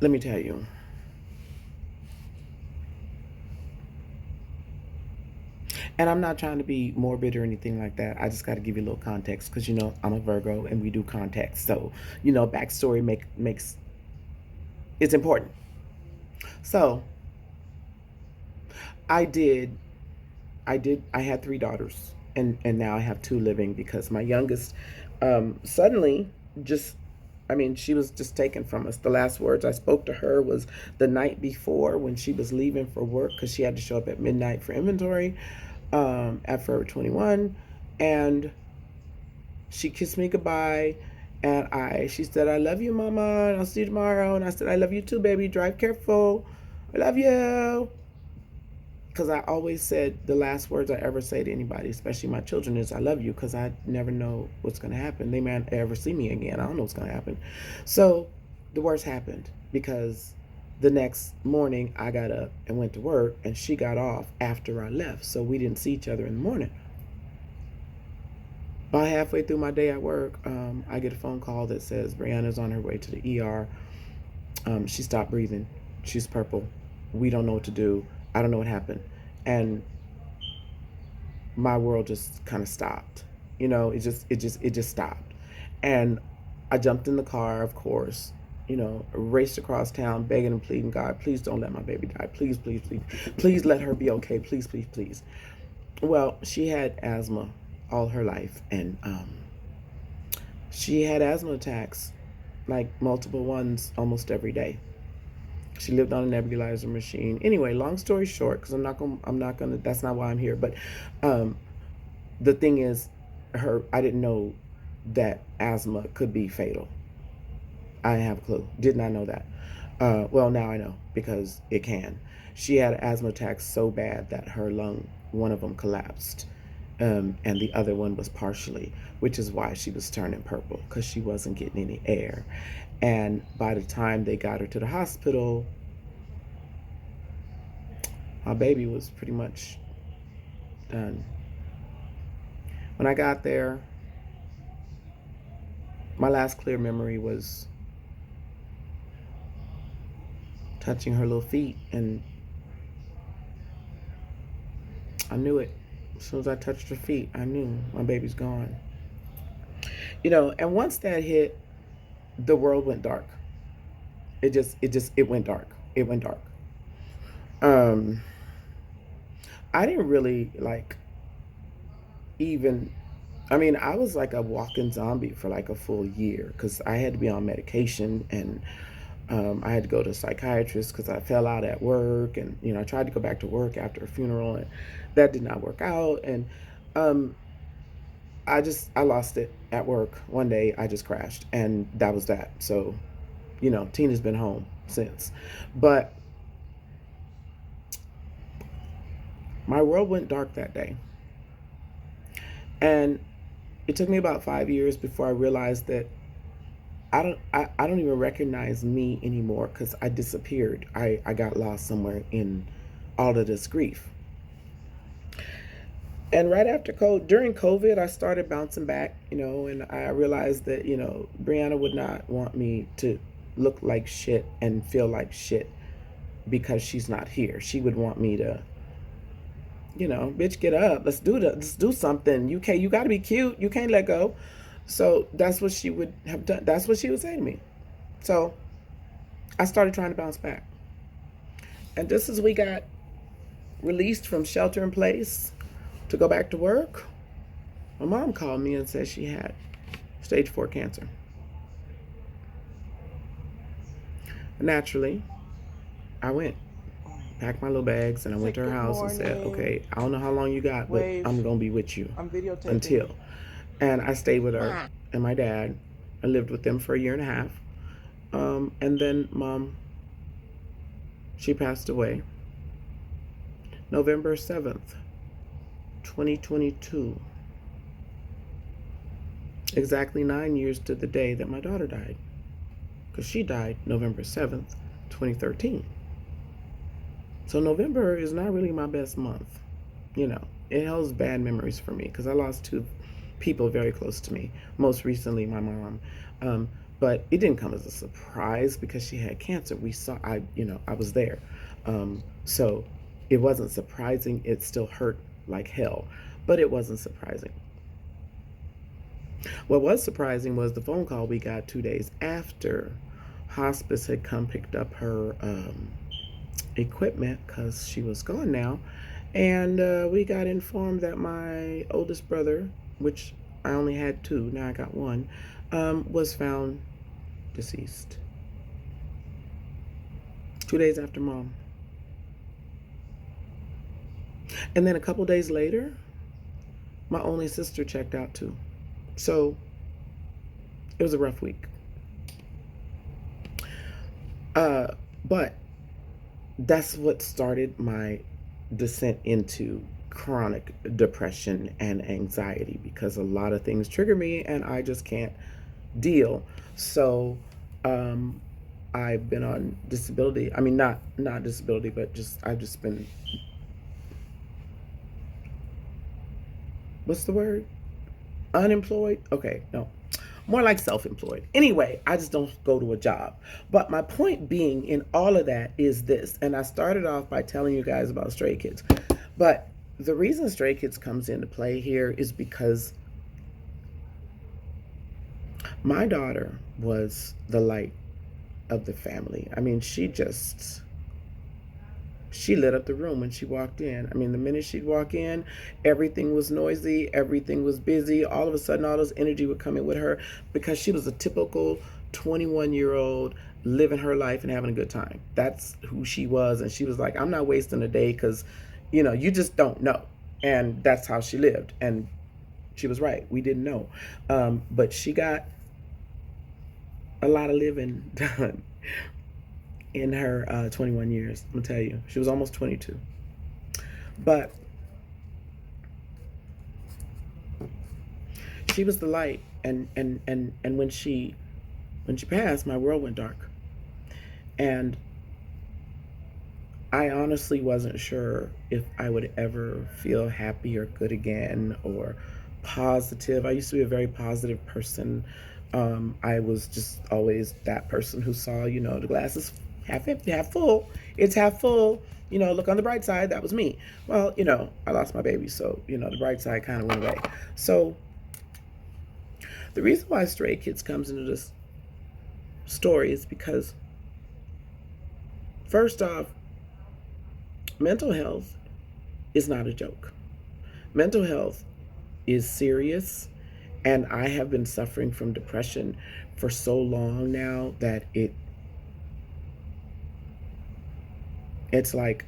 let me tell you. And I'm not trying to be morbid or anything like that. I just got to give you a little context because I'm a Virgo and we do context. So backstory makes it's important. So I did I had three daughters, and now I have two living because my youngest suddenly just, I mean, she was just taken from us. The last words I spoke to her was the night before when she was leaving for work because she had to show up at midnight for inventory at Forever 21. And she kissed me goodbye. And she said, I love you, Mama, and I'll see you tomorrow. And I said, I love you too, baby. Drive careful. I love you. Because I always said the last words I ever say to anybody, especially my children, is I love you, because I never know what's going to happen. They may not ever see me again. I don't know what's going to happen. So the worst happened because the next morning I got up and went to work, and she got off after I left. So we didn't see each other in the morning. About halfway through my day at work, I get a phone call that says Brianna's on her way to the ER. She stopped breathing. She's purple. We don't know what to do. I don't know what happened. And my world just kind of stopped. It just stopped. And I jumped in the car, of course, raced across town, begging and pleading, God, please don't let my baby die. Please, please, please. Please let her be okay. Please, please, please. Well, she had asthma all her life, and she had asthma attacks, like multiple ones, almost every day. She lived on a nebulizer machine. Anyway, long story short, because I'm not gonna. That's not why I'm here. But the thing is, I didn't know that asthma could be fatal. I didn't have a clue. Did not know that. Well, now I know because it can. She had asthma attacks so bad that one of them collapsed, and the other one was partially, which is why she was turning purple, because she wasn't getting any air. And by the time they got her to the hospital, my baby was pretty much done. When I got there, my last clear memory was touching her little feet, and I knew it. As soon as I touched her feet, I knew my baby's gone. And once that hit, the world went dark. It went dark. It went dark. Um, I didn't really even, I mean, I was like a walking zombie for like a full year because I had to be on medication, and I had to go to a psychiatrist because I fell out at work, and I tried to go back to work after a funeral, and that did not work out. And um, I lost it at work one day. I just crashed, and that was that. So Tina's been home since, but my world went dark that day, and it took me about 5 years before I realized that I don't even recognize me anymore because I disappeared. I got lost somewhere in all of this grief. And right after during COVID, I started bouncing back, and I realized that, Brianna would not want me to look like shit and feel like shit because she's not here. She would want me to, bitch, get up. Let's do something. You got to be cute. You can't let go. So that's what she would have done. That's what she would say to me. So I started trying to bounce back. And just as we got released from shelter in place to go back to work, my mom called me and said she had stage 4 cancer. Naturally, I went, packed my little bags, and I went to her house and said, okay, I don't know how long you got, but I'm going to be with you until. And I stayed with her and my dad. I lived with them for a year and a half. And then Mom, she passed away November 7th, 2022. Exactly 9 years to the day that my daughter died. Because she died November 7th, 2013. So November is not really my best month. It holds bad memories for me because I lost two people very close to me. Most recently, my mom. but it didn't come as a surprise because she had cancer. I was there. So it wasn't surprising. It still hurt like hell, but it wasn't surprising. What was surprising was the phone call we got 2 days after hospice had come picked up her equipment because she was gone now. And we got informed that my oldest brother, which I only had two, now I got one, was found deceased 2 days after mom. And then a couple days later, my only sister checked out too. So it was a rough week. But that's what started my descent into chronic depression and anxiety because a lot of things trigger me and I just can't deal. So I've been on disability. I mean, not disability, but I've just been, what's the word? Unemployed? Okay, no. More like self-employed. Anyway, I just don't go to a job. But my point being in all of that is this, and I started off by telling you guys about Stray Kids. But the reason Stray Kids comes into play here is because my daughter was the light of the family. I mean, she lit up the room when she walked in. I mean, the minute she'd walk in, everything was noisy, everything was busy. All of a sudden, all this energy would come in with her because she was a typical 21-year-old living her life and having a good time. That's who she was. And she was like, I'm not wasting a day because, you just don't know. And that's how she lived. And she was right. We didn't know. But she got a lot of living done in her 21 years. I'm gonna tell you, she was almost 22. But she was the light, and when she passed, my world went dark, and I honestly wasn't sure if I would ever feel happy or good again or positive. I used to be a very positive person. I was just always that person who saw, the glass is half empty, half full. It's half full. Look on the bright side. That was me. Well, I lost my baby, so the bright side kind of went away. So the reason why Stray Kids comes into this story is because, first off, mental health is not a joke. Mental health is serious, and I have been suffering from depression for so long now that it's like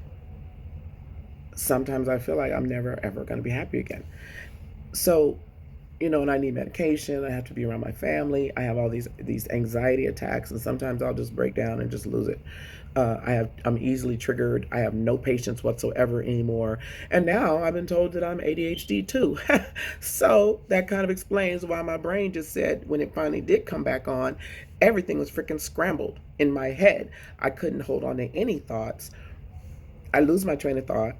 sometimes I feel like I'm never ever going to be happy again. So, and I need medication. I have to be around my family. I have all these anxiety attacks, and sometimes I'll just break down and just lose it. I'm easily triggered. I have no patience whatsoever anymore. And now I've been told that I'm ADHD too. So that kind of explains why my brain just said, when it finally did come back on, everything was freaking scrambled in my head. I couldn't hold on to any thoughts. I lose my train of thought,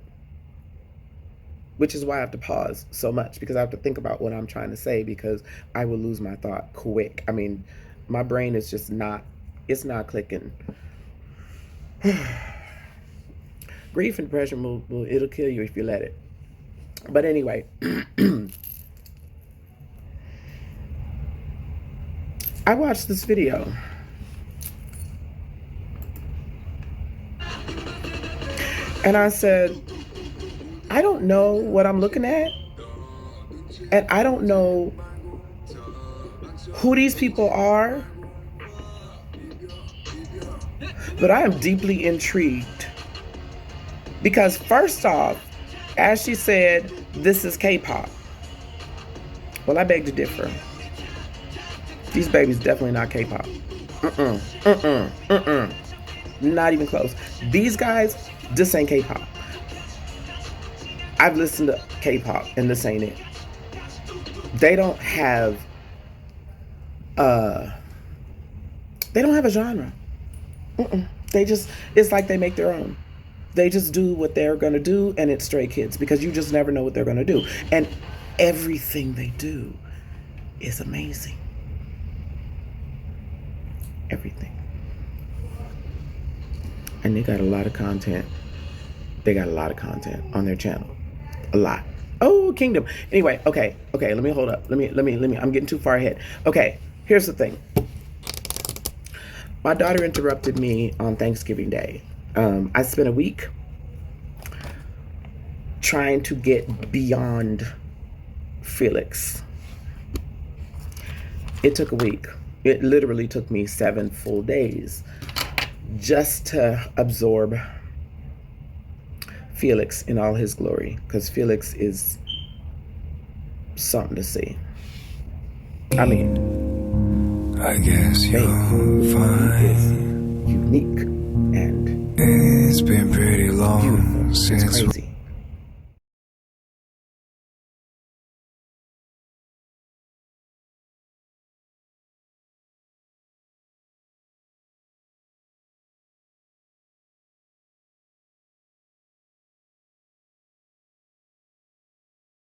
which is why I have to pause so much, because I have to think about what I'm trying to say, because I will lose my thought quick. I mean, my brain is just it's not clicking. Grief and depression it'll kill you if you let it. But anyway, I watched this video. And I said, I don't know what I'm looking at. And I don't know who these people are. But I am deeply intrigued. Because first off, as she said, this is K-pop. Well, I beg to differ. These babies definitely not K-pop. Not even close. These guys, this ain't K-pop. I've listened to K-pop and this ain't it. They don't have a genre. It's like they make their own. They just do what they're gonna do, and it's Stray Kids, because you just never know what they're gonna do. And everything they do is amazing. everything. And they got a lot of content. They got a lot of content on their channel. A lot. Oh, Kingdom. Anyway, okay, let me hold up. Let me, I'm getting too far ahead. Okay, here's the thing. My daughter interrupted me on Thanksgiving Day. I spent a week trying to get beyond Felix. It took a week. It literally took me 7 full days just to absorb Felix in all his glory, because Felix is something to see. I mean, I guess you're fine. Unique and it's been pretty long since crazy.